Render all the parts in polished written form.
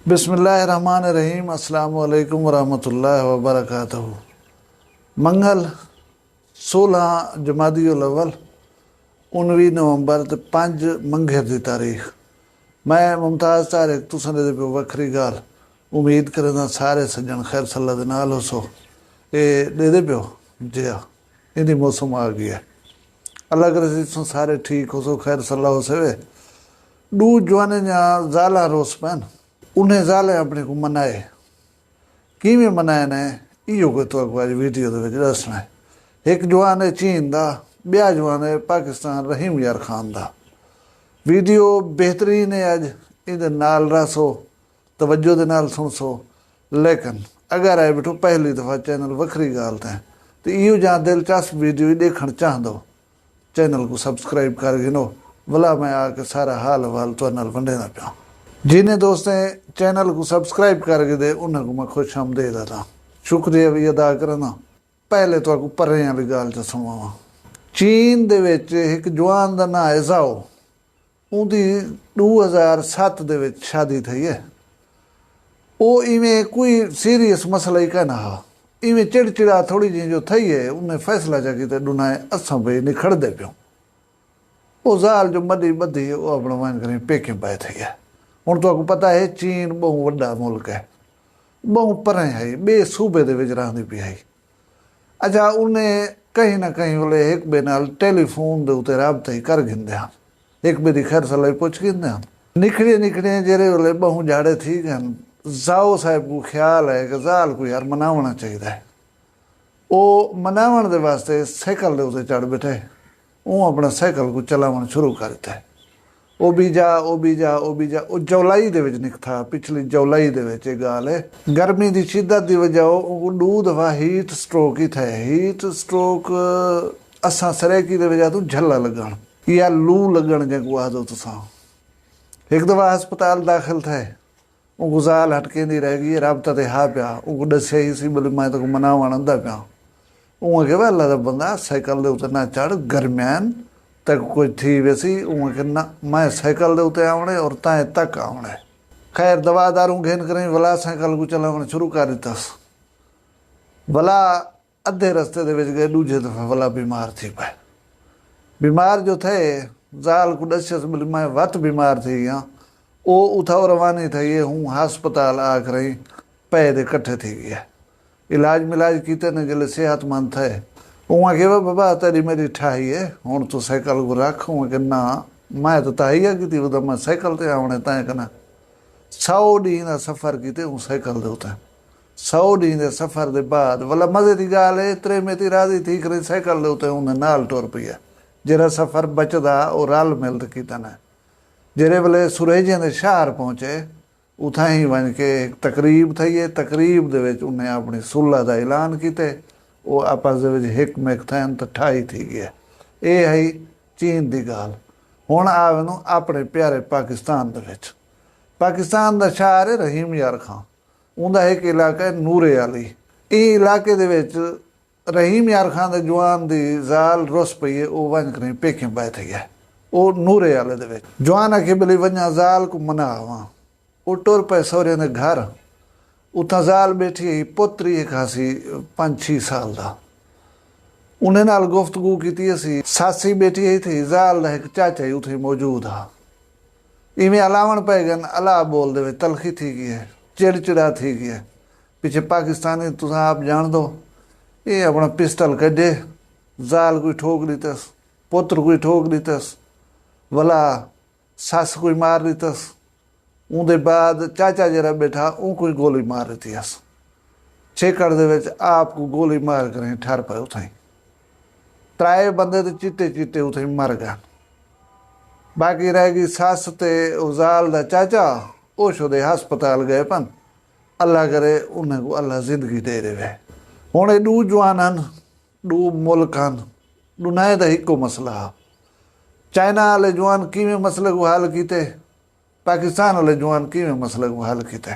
बिस्मिल्लाहिर्रहमानिर्रहीम। अस्सलामु अलैकुम वरहमतुल्लाहि वबरकातुहू। मंगल 16 जमादियुल अव्वल 19 नवंबर ते 5 मंघर की तारीख। मैं मुमताज़ तारिक तुसां दे पियो वखरी गाल। उम्मीद करदा सारे सज्जन खैर सल्ला दे नाल होसो। ये दे पियो जी हाँ, इन्दी मौसम आ गई है। अल्लाह करे तुसां सारे ठीक होसो, खैर सल्ला होसे। डू जवाने जा ज़ाला रोस पैन उन्हें ज़ाले अपने को मनाए किवें मनाए ने इहो कोई तो अज वीडियो दे विच दसना है। एक जवान है चीन दा, ब्या जवान है पाकिस्तान रहीम यार खान दा। वीडियो बेहतरीन है, अज इहदे नाल रसो तवज्जो दे नाल सुनसो। लेकिन अगर आए बिठो पहली दफ़ा चैनल वखरी गाल ते इहो जा दिलचस्प वीडियो देखण चाहंदो चैनल को सब्सक्राइब कर गिनो। भला मैं आके सारा हाल वाल तुहाडे नाल वंडेंदा पिया। जिन्हें दोस्तें चैनल को सब्सक्राइब करके दे उन्हें को मैं खुश आमदेद दा शुक्रिया भी अदा करना। पहले तो आपको परे वाली गाल च सुनावा। चीन दे विच एक जवान दा नाम है ज़ाओ। उनकी 2007 दे विच शादी थी है। वो इवें कोई सीरियस मसला ही कहना हा, इवें चिड़चिड़ा थोड़ी जी जो थी है। उन्हें फैसला जा कि डुनाए असां भाई निखड़दे पियो। वो ज़ाल जो मदी बधी वो अपना वन करें पेके पाए थी है। हुण तुहानूं पता है चीन बहु वड्डा मुल्क है, बहु परें है, बे सूबे दे विच रहंदी पई है। अच्छा, उन्हें कहीं ना कहीं वाले एक बे नाल टेलीफोन दे उत्ते राबता ही कर गिंदे हन, एक बे दी खैर सलाई पुछ गिंदे हन। निखड़े निखड़े जेरे वाले बहु जाड़े थी गए। ज़ाओ साहब को ख्याल है कि ज़ाल को यार मनावना चाहिए है। वो मनावन दे वास्ते साइकिल दे उत्ते चढ़ बैठे। वो अपना साइकिल को चलावन शुरू कर दिता है। ओ भी जा ओ जौलाई दे विच निकथा। पिछली जौलाई दे विच गाल है, गर्मी की शिद्दत की वजह वो 2 दफ़ा हीट स्ट्रोक ही थे। हीट स्ट्रोक असां सरेकी दे वजह तो झल्ला लगन या लू लगन जेको आदो तुसां। एक दफ़ा हस्पताल दाखिल थे, वो ज़ाल हटके नहीं रह गई। राबता ते हा पिया वो दसिया ही सी बोले मैं तो मनावण आंदा पिया। उहाँ के अल्लाह दा बंदा साइकिल दे उत्ते ना चढ़, गरम्यान तक कोई थी वैसी। उहाँ के ना मैं साइकिल दे उत्ते आवणे और ताए तक आवणे। खैर दवा दारू घेन करें भला साइकिल को चलावण शुरू कर दितस। भला अद्धे रस्ते दे विच गए, दूजे दफ़ा भला बीमार थी पाए। बीमार जो थे ज़ाल को दसियस बोले मैं वत बीमार थी हाँ। वो उठाओ रवानी थी हूँ हस्पताल आख रही पै दे कट्ठे थी गया। इलाज मिलाज किते ने जल्द सेहतमंद थे। उहाँ के बाबा तेरी मेरी ठाई है, हूँ तू साइकिल को रख। उहाँ के ना मैं तो ताई है की वो मैं साइकिल ते आवणे तैं कना 100 ॾींहं का सफ़र किते हूँ साइकिल दे उत्ते। 100 ॾींहं के सफ़र के बाद भला मज़े की गाल है एतरे में ती राज़ी थी करे साइकिल दे उत्ते उन्हें नाल टुर पई है। जरा सफ़र बचदा वो रल मिल किता ने। जेरे वेले सुरेजियां दे शहर पहुँचे उथा ही वन के एक तकरीब थी है। तकरीब दे विच उन्हें अपनी सुलह का ऐलान किते। वो आपस दे विच हिक मिक थन तो ठाई थी गया। ये है चीन की गाल। हुण आवे अपने प्यारे पाकिस्तान दे विच। पाकिस्तान का शहर है रहीम यार खां। उनका एक इलाका है नूरे वाली। ये इलाके दे विच रहीम यार खान दे जवान की ज़ाल रुस पई है। वो वन करें पेके पाए थी है। वो नूरे वाले दे विच जवान आखे भली वञा ज़ाल को मनावा। वो टुर पे सहुरे दे घर। उतां ज़ाल बैठी ही पुत्री एक हासी 5-6 साल का। उन्हें नाल गुफ्तगू की असी। सासी बैठी ही थी, ज़ाल का एक चाचा ही उथे मौजूद हा। इवें अलावण पे गन अला बोल दे तलखी थी गई है, चिड़चिड़ा थी गई है। पीछे पाकिस्तानी तुसा आप जान दो ये अपना पिस्टल कढे ज़ाल कोई ठोक दीतस, पुत्र कोई ठोक दीतस, भला सस कोई मार दीतस। उनके बाद चाचा जरा बैठा ऊ कोई गोली मार दी अस। छेकड़ दे विच आप को गोली मार करें ठर पे उथाई। 3 बंदे तो चिट्टे चिट्टे उथाई मर गए। बाकी रह गई सस ते ज़ाल दा चाचा। वो शुदे हस्पताल गए पन। अल्लाह करे उन्हें को अल्लाह जिंदगी दे रहे। हुण ये 2 जवान हन, 2 मुल्क हन, दुनाए दा इको मसला। चाइना वाले जवान किवें मसले को हल किते, पाकिस्तान वाले जवान किवें मसले को हल किते।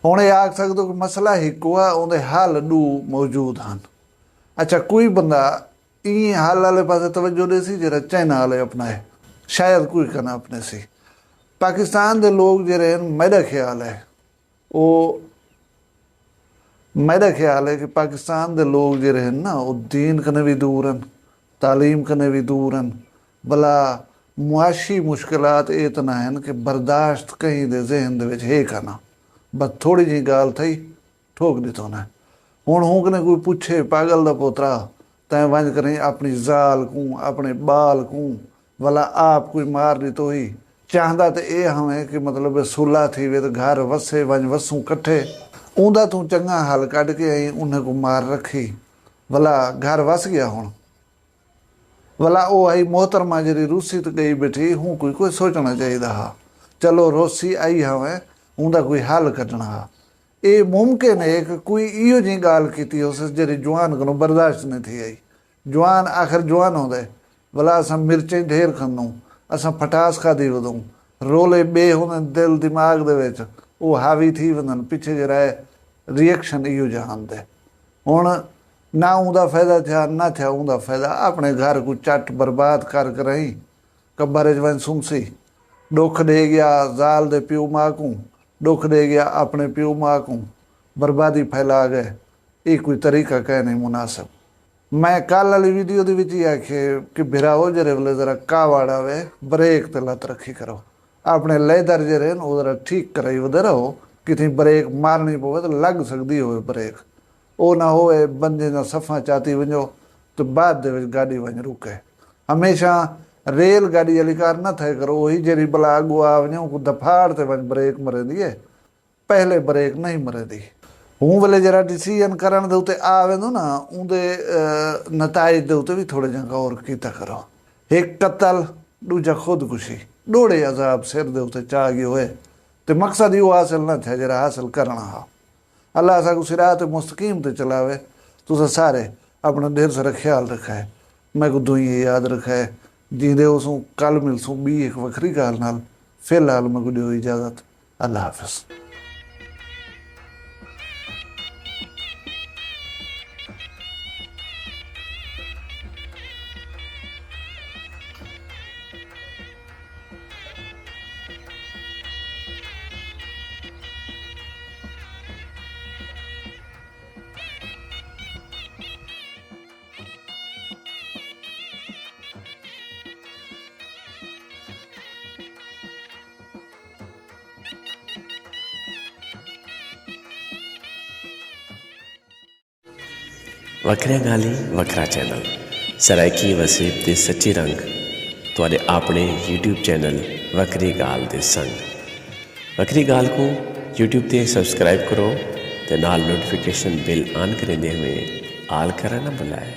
हुण ये आख सकदो कि मसला इको आ, उहदे हल 2 मौजूद हन। अच्छा, कोई बंदा इं हल वाले पास तवज्जो दे सी जरा चाइना वाले अपनाए, शायद कोई कना अपने सी। पाकिस्तान के लोग जेरे मेरा ख्याल है ਉਹ मेरा ख्याल है कि पाकिस्तान के लोग जो हैं ना वो दीन कने भी दूर हैं, तालीम कने भी दूर हैं, भला मुआशी मुश्किलात इतना हैं कि बर्दाश्त कहीं दे जहन दे विच है करना, बस थोड़ी जी गाल थी ठोक दी तो ना हुण हूँ ने कोई पूछे पागल दा पोतरा तैं वंज करें अपनी जाल को अपने बाल को भला आप कोई मार दी तो ही चाहता तो ये हमें कि मतलब सुलह थी वे तो घर वसे वंज वसूं कट्ठे उंदा तू चंगा हल कढ़ के आई उन्हें को मार रखी भला घर वस गया हुण भला वो आई मोहतरमा जी रूसी तो गई बैठी हूँ कोई सोचना चाहिए हा चलो रोसी आई हमें उंदा कोई हल कढ़ना हा ये मुमकिन है कि कोई इो जी गाल की उस जी जवान को बर्दाश्त नहीं थी आई जवान आखिर जवान होंदे भला असां मिर्चें ढेर खनूं असां फटास खाधी वधूं रोले बे होंदे दिल दिमाग दे विच वो हावी थी वञनि पिछे जरा रिएक्शन इहो जानते हुण ना उंदा फ़ायदा थिया ना थिया उंदा फ़ायदा अपने घर को चट बर्बाद कर रही कब्बर च वञ सुमसी दुख दे गया जाल दे प्यो मां को दुख दे गया अपने प्यो मां को बर्बादी फैला गए ये कोई तरीका कह नहीं मुनासिब मैं कल वाली वीडियो दे विच ही आखे कि भिराओ जरे वाले जरा कावड़ आवे ब्रेक ते लत रखी करो अपने लैदर जे वो जरा ठीक कराई वधे रहो कितनी ब्रेक मारनी पवे तो लग सकती हो ब्रेक वो ना होए बंदे ना सफ़ा चाती वञो तो बाद दे विच गाड़ी वञ रुके हमेशा रेल गाड़ी वाली कार न थे करो वही जी भला अगो आ वञो को दफाड़ ते वञ ब्रेक मरेंदी है पहले ब्रेक नहीं मरेंदी हूँ वेले जरा डिसीजन करण दे उते आ वेंदो ना उंदे नताइज दे उते भी थोड़े जा गौर कीता करो एक कत्ल दूजा खुदकुशी डोड़े अजाब सिर दे उते चा गयो है तो मकसद इहो हासिल न थे जरा हासिल करना हा अल्लाह असां को सिरात मुस्तकीम ते चलावे तुसां सारे अपना ढेर सारा ख्याल रखा है मैं को दुई याद रखा है जींदे उसों कल मिलसूं बी एक वखरी गाल नाल फिलहाल मैं को दियो इजाज़त अल्लाह हाफिज़। वखरिया गाली वखरा चैनल सराइकी वसीब ते सच्ची रंग तुहाडे अपने यूट्यूब चैनल वखरी गाल दे संग वखरी गाल को यूट्यूब ते सब्सक्राइब करो ते नाल नोटिफिकेशन बिल ऑन करेंदे हुए आल करा ना भुलाए।